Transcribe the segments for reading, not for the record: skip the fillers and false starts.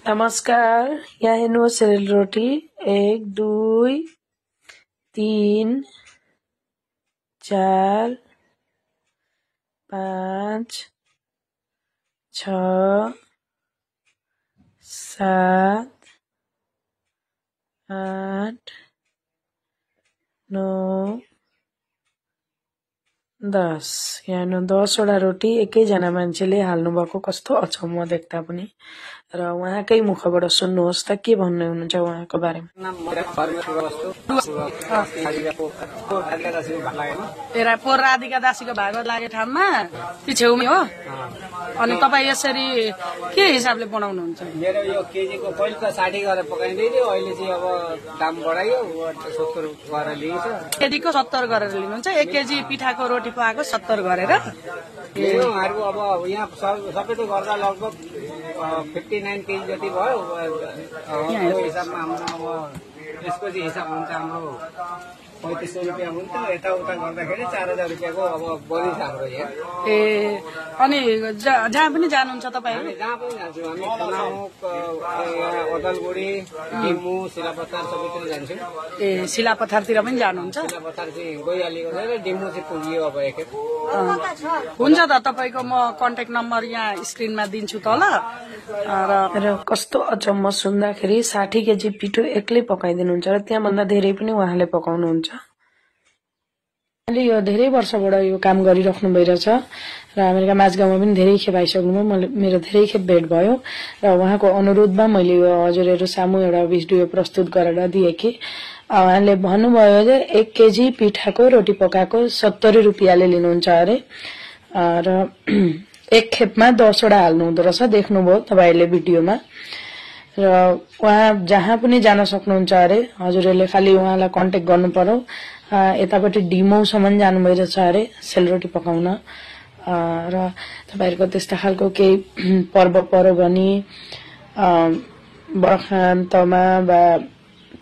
नमस्कार, यहाँ हेर्नुहोस् सेल रोटी 1 2 3 4 5 6 7 8 9 10 यहाँ 10 वटा रोटी एकैजना मान्छेले हाल्नु भएको कस्तो अचम्म देख्दा पनि। र उहाँकै मुखबाट सुन्नुहोस् त के भन्नु हुनुहुन्छ उहाँको बारेमा। तेरा पोर राधिका दासीको भागवत लागेको ठाउँमा पिछेउमै हो। अनि तपाईँ यसरी के हिसाबले बनाउनुहुन्छ? मेरो यो केजीको पहिले त 60 गरेर पकाइँदै थियो, अहिले चाहिँ अब दाम बढायो 70 गरेर लिन्छ। केजीको 70 गरेर लिनुहुन्छ। 1 केजी पिठाको रोटी पकाएको 70 गरेर। उहाँहरूको अब यहाँ सबै त गर्दा लगभग 59 केजी जति भयो। यो हिसाबमा हाम्रो अब यसको चाहिँ हिसाब हुन्छ हाम्रो 3500 रुपियाँ हुन्छ। यताउता गर्दाखेरि 4000 रुपियाँको अब बनिन्छ हाम्रो यहाँ। ए अनि जहाँ पनि जानुहुन्छ तपाईँ? जहाँ पनि जान्छौँ हामी, तनाहुक, ओदलगुडी, डिम्बु, शिलापथार सबैतिर जान्छौँ। ए शिलापथारतिर पनि जानुहुन्छ? शिलापथार चाहिँ गइहालेको छ, डिम्बु चाहिँ पुगियो अब एकखेप। हुन्छ त, तपाईँको म कन्ट्याक्ट नम्बर यहाँ स्क्रिनमा दिन्छु तल। र कस्तो अचम्म सुन्दाखेरि 60 केजी पिठो एक्लै पकाइदिनुहुन्छ र त्यहाँभन्दा धेरै पनि उहाँले पकाउनुहुन्छ। अहिले यो धेरै वर्षबाट यो काम गरिराख्नु भइरहेछ र अमेरिका माझगाउँमा पनि धेरै खेप आइसक्नुभयो। मेरो धेरै खेप भेट भयो र उहाँको अनुरोधमा मैले यो हजुरहरू सामु एउटा भिडियो प्रस्तुत गरेर दिएँ कि उहाँले भन्नुभयो जे 1 केजी पिठाको रोटी पकाएको 70 रुपियाँले लिनुहुन्छ अरे। र एक खेपमा 10 वटा हाल्नु हुँदो रहेछ, देख्नुभयो तपाईहरुले भिडियोमा। र उहाँ जहाँ पनि जान सक्नुहुन्छ अरे। हजुरहरूले खाली उहाँलाई कन्ट्याक्ट गर्नु पर्यो। यतापट्टि डिमौसम्म जानु भइरहेछ अरे सेलरोटी पकाउन। र तपाईहरुको त्यस्ता खालको केही पर्व पर्यो भने बर्खान्तमा वा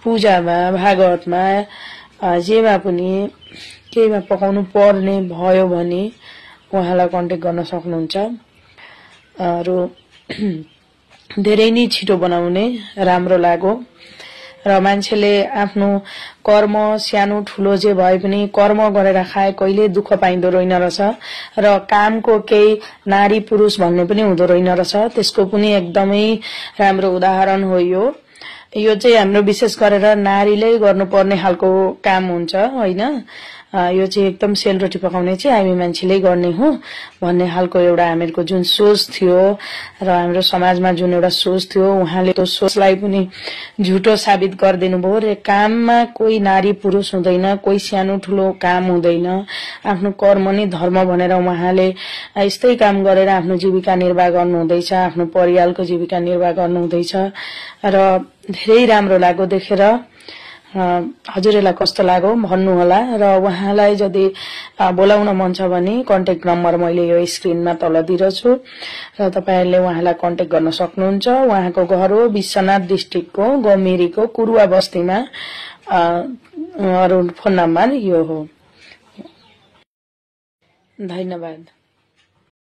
पूजामा भागवतमा जेमा पनि केहीमा पकाउनु पर्ने भयो भने उहाँलाई कन्ट्याक्ट गर्न सक्नुहुन्छ। र धेरै नै छिटो बनाउने राम्रो लाग्यो। र मान्छेले आफ्नो कर्म सानो ठुलो जे भए पनि कर्म गरेर खाए कहिले दुःख पाइँदो रहेन रहेछ। र कामको केही नारी पुरुष भन्ने पनि हुँदो रहेन रहेछ। त्यसको पनि एकदमै राम्रो उदाहरण हो यो। यो चाहिँ हाम्रो विशेष गरेर नारीले गर्नुपर्ने खालको काम हुन्छ हैन। यो चाहिँ एकदम सेलरोटी पकाउने चाहिँ हामी मान्छेले गर्ने हो भन्ने खालको एउटा हामीहरुको जुन सोच थियो र हाम्रो समाजमा जुन एउटा सोच थियो, उहाँले त्यो सोचलाई पनि झुटो साबित गरिदिनु भयो। र काममा कोही नारी पुरुष हुँदैन, कोही सानो ठुलो काम हुँदैन। आफ्नो कर्म नै धर्म भनेर उहाँले यस्तै काम गरेर आफ्नो जीविका निर्वाह गर्नुहुँदैछ, आफ्नो परिवारको जीविका निर्वाह गर्नुहुँदैछ। र धेरै राम्रो लाग्यो देखेर। हजुरहरूलाई कस्तो लाग्यो भन्नु होला। र उहाँलाई यदि बोलाउन मन छ भने कन्ट्याक्ट नम्बर मैले यो स्क्रिनमा तल दिइरहेछु र तपाईहरुले उहाँलाई कन्ट्याक्ट गर्न सक्नुहुन्छ। उहाँको घर हो विश्वनाथ डिस्ट्रिक्टको गमेरीको कुरुवा बस्तीमा। अरु फोन नम्बर यो हो। धन्यवाद।